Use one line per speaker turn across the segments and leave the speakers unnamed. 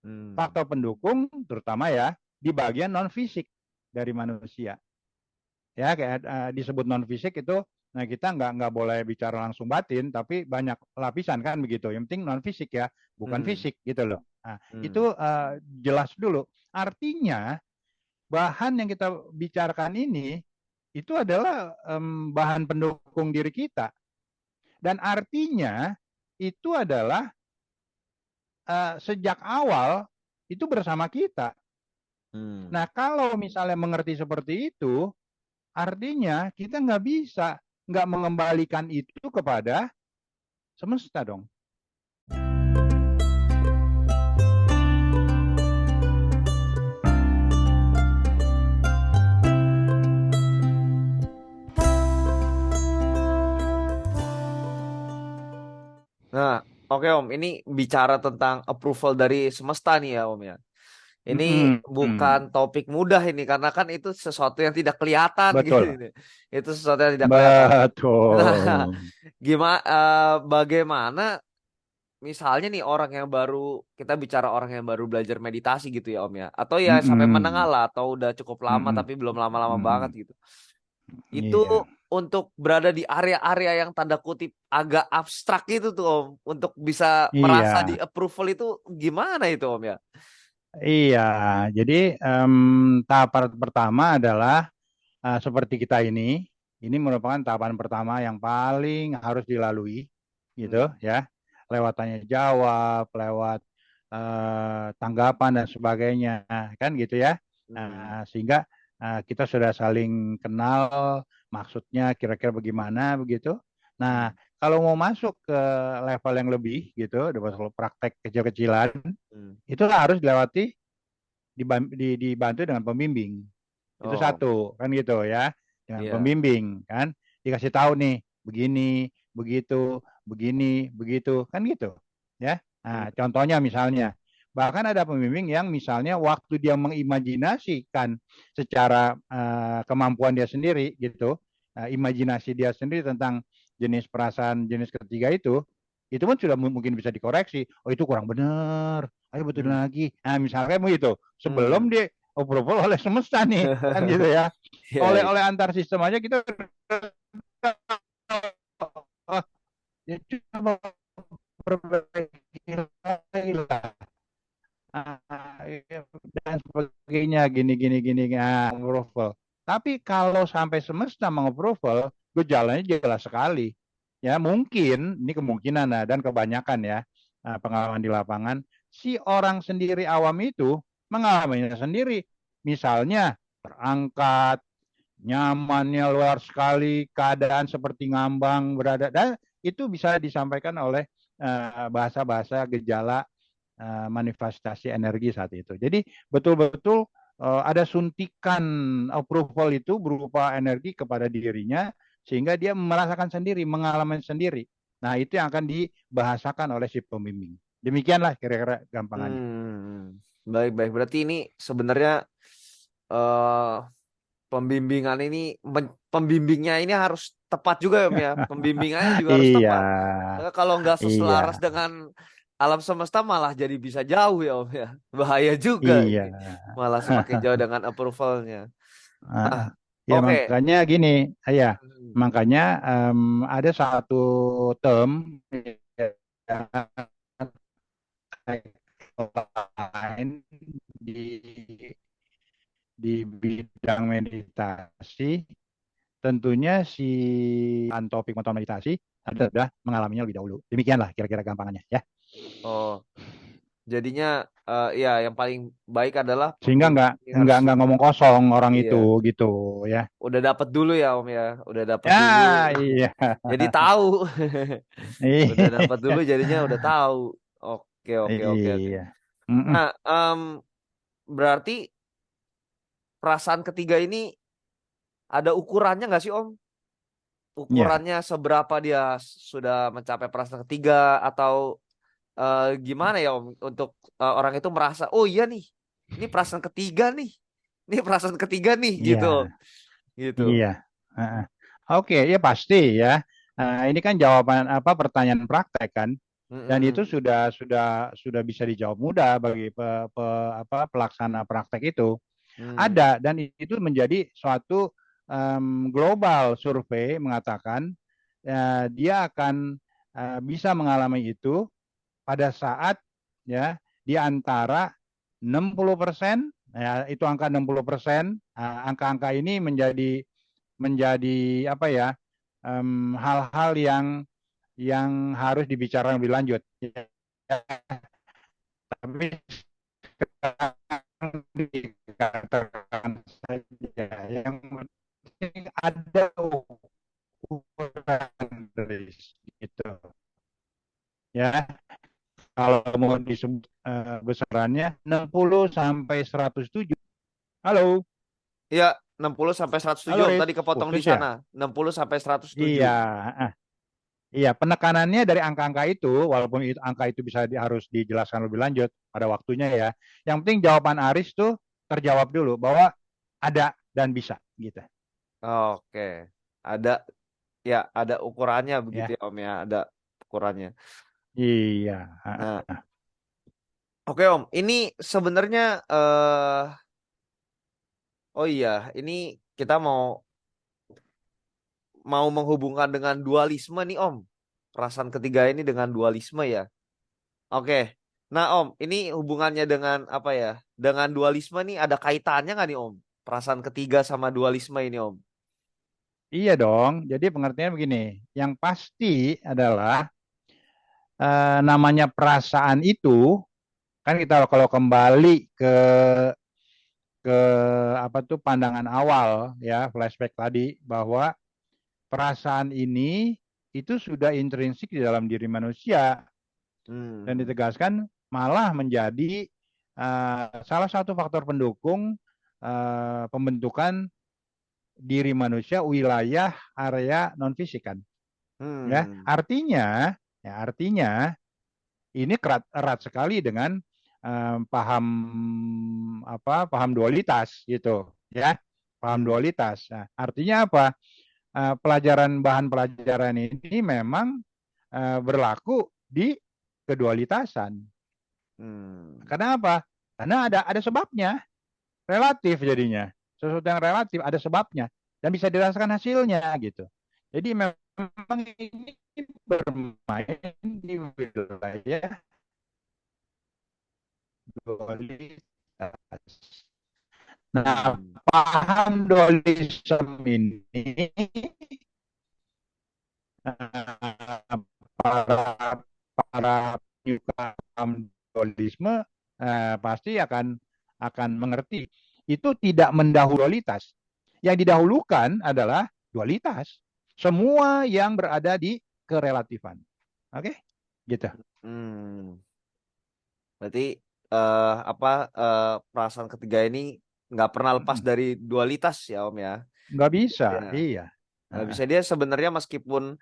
Hmm.
Faktor pendukung terutama ya di bagian non fisik dari manusia. Ya kayak disebut non fisik itu, nah kita nggak boleh bicara langsung batin, tapi banyak lapisan kan begitu. Yang penting non fisik ya, bukan
Hmm.
fisik gitu loh. Nah,
Hmm.
itu jelas dulu. Artinya bahan yang kita bicarakan ini itu adalah bahan pendukung diri kita, dan artinya itu adalah sejak awal itu bersama kita. Nah,
Hmm.
kalau misalnya mengerti seperti itu, artinya kita nggak bisa nggak mengembalikan itu kepada semesta dong.
Nah, oke Om, ini bicara tentang approval dari semesta nih ya Om ya. Ini bukan
Mm-mm.
topik mudah ini karena kan itu sesuatu yang tidak kelihatan gitu
Betul,
ini. Itu sesuatu yang tidak kelihatan. Nah,
betul.
gimana bagaimana misalnya nih orang yang baru kita bicara orang yang baru belajar meditasi gitu ya Om ya. Atau ya sampai menengah
Mm-mm.
lah atau udah cukup lama
Mm-mm.
tapi belum lama-lama banget
Mm-mm.
gitu. Itu
Iya,
untuk berada di area-area yang tanda kutip agak abstrak itu tuh Om, untuk bisa merasa di
iya,
approval itu gimana itu Om ya?
iya. Jadi tahap pertama adalah seperti kita ini merupakan tahapan pertama yang paling harus dilalui, gitu
Hmm.
ya. Lewat tanya jawab, lewat tanggapan dan sebagainya, kan gitu ya.
Hmm.
Sehingga kita sudah saling kenal maksudnya kira-kira bagaimana begitu. Nah,
Hmm.
kalau mau masuk ke level yang lebih gitu, level praktek kecil-kecilan,
Hmm.
itu harus dilewati dibantu dengan pembimbing. Itu
Oh,
satu, kan gitu ya. Dengan
iya.
pembimbing, kan. Dikasih tahu nih, begini, begitu, begini, begitu, kan gitu. Ya.
Hmm.
Nah, contohnya misalnya, bahkan ada pembimbing yang misalnya waktu dia mengimajinasikan secara kemampuan dia sendiri gitu, imajinasi dia sendiri tentang jenis perasaan jenis ketiga itu pun sudah mungkin bisa dikoreksi. Oh itu kurang benar. Ayo betulin
Hmm.
lagi. Nah misalnya begitu. Sebelum
Hmm.
dia approval oleh semesta nih, kan gitu ya.
Iya,
Oleh
iya.
oleh antar sistem aja kita oh, ya coba perbaiki lagi lah. Dan sebagainya gini gini gini approval. Tapi kalau sampai semesta mengapproval, gejalanya jelas sekali. Ya mungkin ini kemungkinan dan kebanyakan ya pengalaman di lapangan si orang sendiri awam itu mengalaminya sendiri. Misalnya terangkat, nyamannya luar sekali, keadaan seperti ngambang berada, dan itu bisa disampaikan oleh bahasa-bahasa gejala manifestasi energi saat itu. Jadi betul-betul ada suntikan approval itu berupa energi kepada dirinya sehingga dia merasakan sendiri, mengalami sendiri. Nah, itu yang akan dibahasakan oleh si pembimbing. Demikianlah kira-kira gampangannya.
Hmm. Baik, baik. Berarti ini sebenarnya eh pembimbingan ini pembimbingnya ini harus tepat juga ya Om ya. Pembimbingannya juga harus
Iya,
tepat. Karena kalau nggak seselaras
iya,
dengan alam semesta malah jadi bisa jauh ya Om ya. Bahaya juga
iya.
ini. Malah semakin jauh dengan approvalnya.
Ah,
Nah,
ya
oke.
makanya gini, ya
Hmm.
makanya ada satu term ya, lain di bidang meditasi, tentunya si topik motor meditasi adalah mengalaminya lebih dahulu. Demikianlah kira-kira gampangannya ya.
Oh, jadinya ya yang paling baik adalah
Sehingga
pembimbing
nggak
ini harus
nggak nggak ngomong kosong orang itu
iya.
gitu ya.
Udah dapat dulu ya Om ya. Udah dapat dulu.
Ya iya.
Jadi tahu. Udah dapat dulu
Iya.
jadinya udah tahu. Oke, oke, oke, oke.
Iya. Mm-mm.
Nah, berarti perasaan ketiga ini ada ukurannya nggak sih Om?
Ya.
Ukurannya seberapa dia sudah mencapai perasaan ketiga atau gimana ya Om untuk orang itu merasa oh iya nih, ini perasaan ketiga nih, ini perasaan ketiga nih gitu,
Iya.
gitu.
Iya. Heeh. Oke, ya pasti ya. Ini kan jawaban apa pertanyaan praktek kan. Dan itu
Mm-mm.
sudah bisa dijawab mudah bagi pelaksana praktek itu.
Mm.
Ada, dan itu menjadi suatu global survei mengatakan dia akan bisa mengalami itu pada saat ya di antara 60%, ya itu angka 60%. Angka-angka ini menjadi apa ya, hal-hal yang harus dibicarakan lebih lanjut. Ya, tapi sekarang dikatakan saja yang penting ada ukuran dari itu ya. Kalau mau disebut besarannya 60 sampai 107. Halo,
Iya, 60 sampai 107
halo
Om.
Riz,
Tadi kepotong di
putus
sana.
ya?
60 sampai 107.
Iya, ah, iya, penekanannya dari angka-angka itu, walaupun angka itu bisa harus dijelaskan lebih lanjut pada waktunya ya. Yang penting jawaban Aris tuh terjawab dulu bahwa ada dan bisa gitu
Oke. Ada ya, ada ukurannya begitu
ya.
ya Om ya, ada ukurannya.
Iya.
Nah, oke Om, ini sebenarnya oh iya, ini kita mau mau menghubungkan dengan dualisme nih Om. Perasaan ketiga ini dengan dualisme ya. Oke. Nah Om, ini hubungannya dengan apa ya? Dengan dualisme nih ada kaitannya nggak nih Om? Perasaan ketiga sama dualisme ini Om.
Iya dong. Jadi pengertiannya begini, yang pasti adalah namanya perasaan itu kan kita kalau kembali ke apa tuh pandangan awal ya flashback tadi bahwa perasaan ini itu sudah intrinsik di dalam diri manusia dan
Hmm.
ditegaskan malah menjadi salah satu faktor pendukung pembentukan diri manusia wilayah area non fisik kan ya
Hmm.
artinya ini erat sekali dengan paham paham dualitas gitu ya paham
Hmm.
dualitas. Nah, artinya apa? Bahan pelajaran ini memang berlaku di kedualitasan.
Hmm.
Karena apa? Karena ada sebabnya, relatif jadinya. Sesuatu yang relatif ada sebabnya dan bisa dirasakan hasilnya gitu. Jadi memang ini bermain di wilayah dualitas. Nah,
Hmm.
paham dualisme ini para para penyuka dualisme pasti akan mengerti itu tidak mendahului dualitas. Yang didahulukan adalah dualitas. Semua yang berada di kerelatifan. Oke? Gitu.
Hmm. Berarti apa perasaan ketiga ini nggak pernah lepas dari dualitas ya Om ya.
Nggak bisa.
Ya.
Iya.
Nggak bisa dia sebenarnya meskipun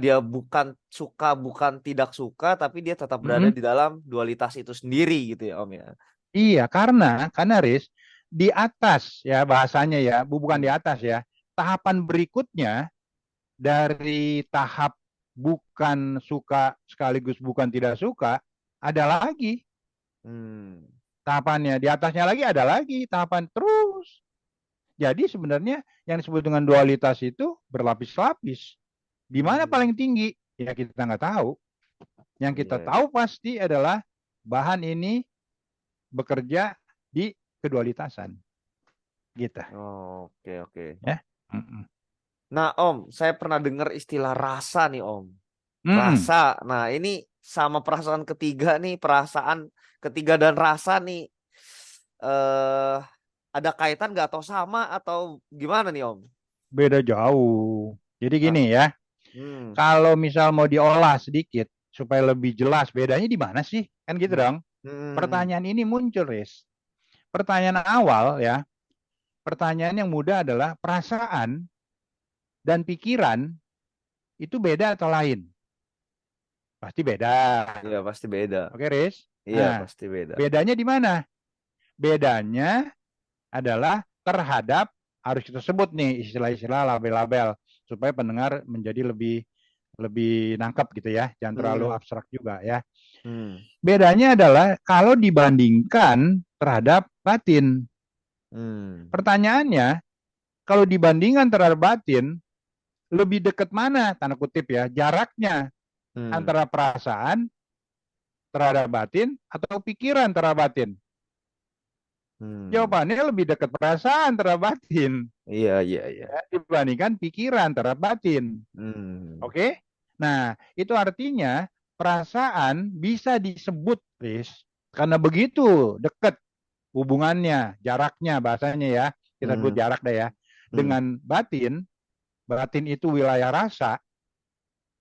dia bukan suka bukan tidak suka tapi dia tetap berada
Mm-mm.
di dalam dualitas itu sendiri gitu ya Om ya.
Iya, karena Riz, di atas ya bahasanya ya, bukan di
Hmm.
atas ya. Tahapan berikutnya dari tahap bukan suka sekaligus bukan tidak suka ada lagi
Hmm.
tahapannya. Di atasnya lagi ada lagi tahapan terus. Jadi sebenarnya yang disebut dengan dualitas itu berlapis-lapis. Di mana
Hmm.
paling tinggi? Ya kita nggak tahu. Yang kita
Iya.
tahu pasti adalah bahan ini bekerja di kedualitasan. Gitu.
Oke, oke.
Ya. Mm-mm.
Nah, Om, saya pernah dengar istilah rasa nih, Om.
Mm-mm.
Rasa. Nah, ini sama perasaan ketiga nih, perasaan ketiga dan rasa nih eh ada kaitan nggak atau sama atau gimana nih, Om?
Beda jauh. Jadi
Nah,
gini ya,
hmm,
kalau misal mau diolah sedikit supaya lebih jelas bedanya di mana sih? Kan gitu
hmm,
dong.
hmm,
Pertanyaan ini muncul, Riz. Pertanyaan awal ya, pertanyaan yang mudah adalah perasaan dan pikiran itu beda atau lain? Pasti beda.
iya pasti beda.
Oke, Riz?
Iya
Nah,
pasti beda.
bedanya di mana? Bedanya adalah terhadap harus kita sebut nih istilah-istilah label-label supaya pendengar menjadi lebih lebih nangkep gitu ya, jangan terlalu
Hmm.
abstrak juga ya.
Hmm.
Bedanya adalah kalau dibandingkan terhadap batin.
Hmm.
Pertanyaannya, kalau dibandingkan terhadap batin, lebih dekat mana, tanda kutip ya, jaraknya
Hmm.
antara perasaan terhadap batin atau pikiran terhadap batin?
Hmm.
Jawabannya lebih dekat perasaan terhadap batin
Iya, iya, iya.
ya, dibandingkan pikiran terhadap batin.
Hmm.
Oke? Nah, itu artinya perasaan bisa disebut, Riz, karena begitu dekat hubungannya, jaraknya bahasanya ya, kita sebut
Hmm.
jarak deh ya,
Hmm.
dengan batin. Batin itu wilayah rasa,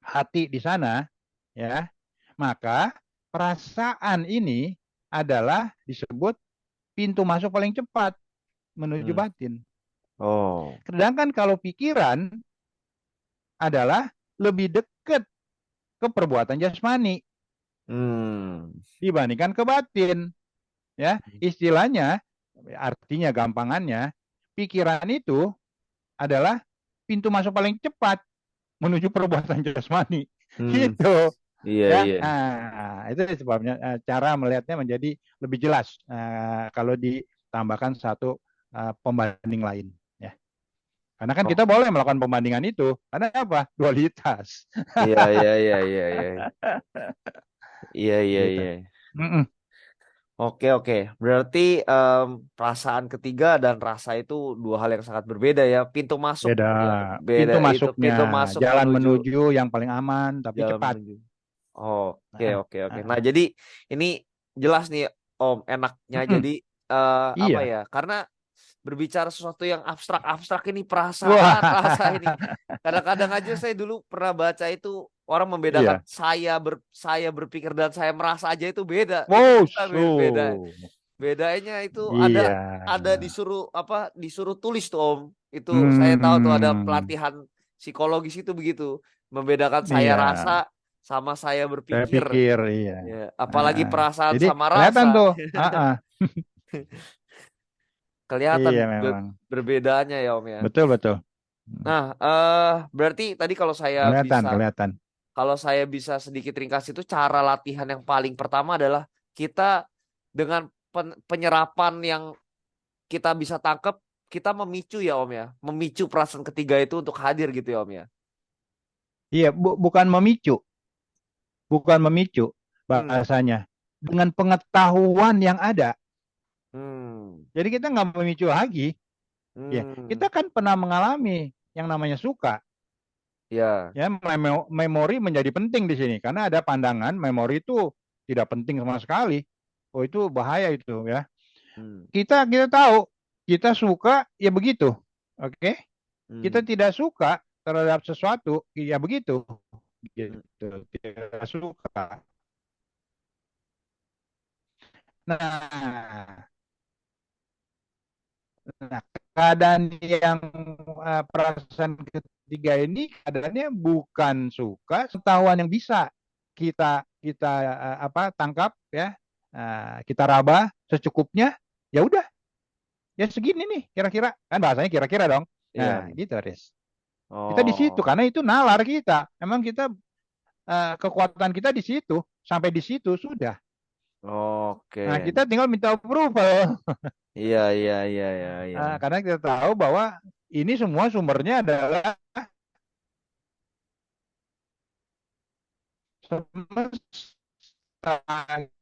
hati di sana, ya. Maka perasaan ini adalah disebut pintu masuk paling cepat menuju
Hmm.
batin.
Oh.
Sedangkan kalau pikiran adalah lebih dekat ke perbuatan jasmani
Hmm.
dibandingkan ke batin. Ya, istilahnya, artinya gampangannya, pikiran itu adalah pintu masuk paling cepat menuju perbuatan jasmani.
Hmm.
Gitu.
Iya,
Ya,
iya.
itu sebabnya cara melihatnya menjadi lebih jelas kalau ditambahkan satu pembanding lain. Ya, karena kan
Oh.
kita boleh melakukan pembandingan itu. Karena apa? Dualitas.
Iya, iya, iya, iya, iya. Iya, iya,
Gitu.
iya.
Mm-mm.
Oke, oke. Berarti perasaan ketiga dan rasa itu dua hal yang sangat berbeda ya. Pintu masuk
Beda.
ya, beda
Pintu
itu
masuknya,
pintu masuk
jalan
menuju
menuju yang paling aman tapi
jalan
cepat.
menuju. Oke,
Ah,
oke, oke.
ah.
Nah, jadi ini jelas nih Om, enaknya
Mm-mm.
jadi apa
Iya.
ya? Karena berbicara sesuatu yang abstrak-abstrak ini perasaan,
Wah,
rasa ini. Kadang-kadang aja saya dulu pernah baca itu orang membedakan
iya.
saya berpikir dan saya merasa aja itu beda. Itu
Wow,
bisa beda.
so.
Bedanya itu
Iya.
ada disuruh apa? Disuruh tulis tuh Om. Itu saya tahu tuh ada
Hmm.
pelatihan psikologis itu begitu, membedakan saya
Iya.
rasa sama saya
Saya
berpikir.
pikir, iya.
Ya,
Ah,
apalagi
ah.
perasaan
Jadi
sama
kelihatan
rasa.
tuh. Ah, ah.
Kelihatan
Iya memang.
berbedanya ya Om ya.
Betul, betul. Hmm.
Nah, berarti tadi
Kelihatan, kelihatan.
kalau saya bisa sedikit ringkas itu cara latihan yang paling pertama adalah kita dengan penyerapan yang kita bisa tangkap, kita memicu ya Om ya, memicu perasaan ketiga itu untuk hadir gitu ya Om ya.
Iya, bukan memicu, bukan memicu
Hmm.
bahasanya. Dengan pengetahuan yang ada.
Hmm.
Jadi kita nggak memicu lagi. Ya,
Hmm.
kita kan pernah mengalami yang namanya suka.
Ya.
Ya, memori menjadi penting di sini karena ada pandangan memori itu tidak penting sama sekali. Oh, itu bahaya itu ya.
Hmm.
Kita tahu kita suka ya begitu. Oke? Kita
Hmm.
tidak suka terhadap sesuatu ya begitu.
Hmm.
Gitu. Tidak suka. Nah, nah, keadaan yang perasaan ketiga ini keadaannya bukan suka, pengetahuan yang bisa kita kita apa tangkap ya, kita raba secukupnya, ya udah, ya segini nih kira-kira, kan bahasanya kira-kira dong.
Iya.
Nah, gitu, Riz. Kita di situ
Oh.
karena itu nalar kita. Emang kita kekuatan kita di situ, sampai di situ sudah. Nah,
Oke.
kita tinggal minta approval.
Iya, iya, iya, iya, iya.
Karena kita tahu bahwa ini semua sumbernya adalah semesta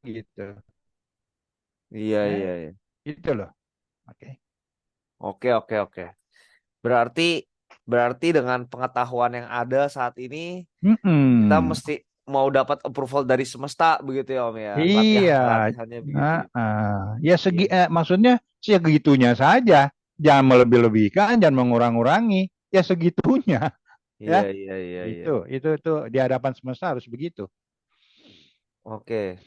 gitu.
Iya,
Ya,
iya, iya.
itu loh. Oke.
Oke, oke, oke. Berarti berarti dengan pengetahuan yang ada saat ini kita
Mm-mm.
mesti mau dapat approval dari semesta begitu ya Om ya.
Iya.
Latihannya begitu
Nah,
ya.
ya
Iya.
maksudnya segitunya saja. Jangan melebih-lebihkan, jangan mengurang-urangi. Ya segitunya, ya.
Iya, iya, iya, iya.
Itu di hadapan semesta harus begitu.
Oke.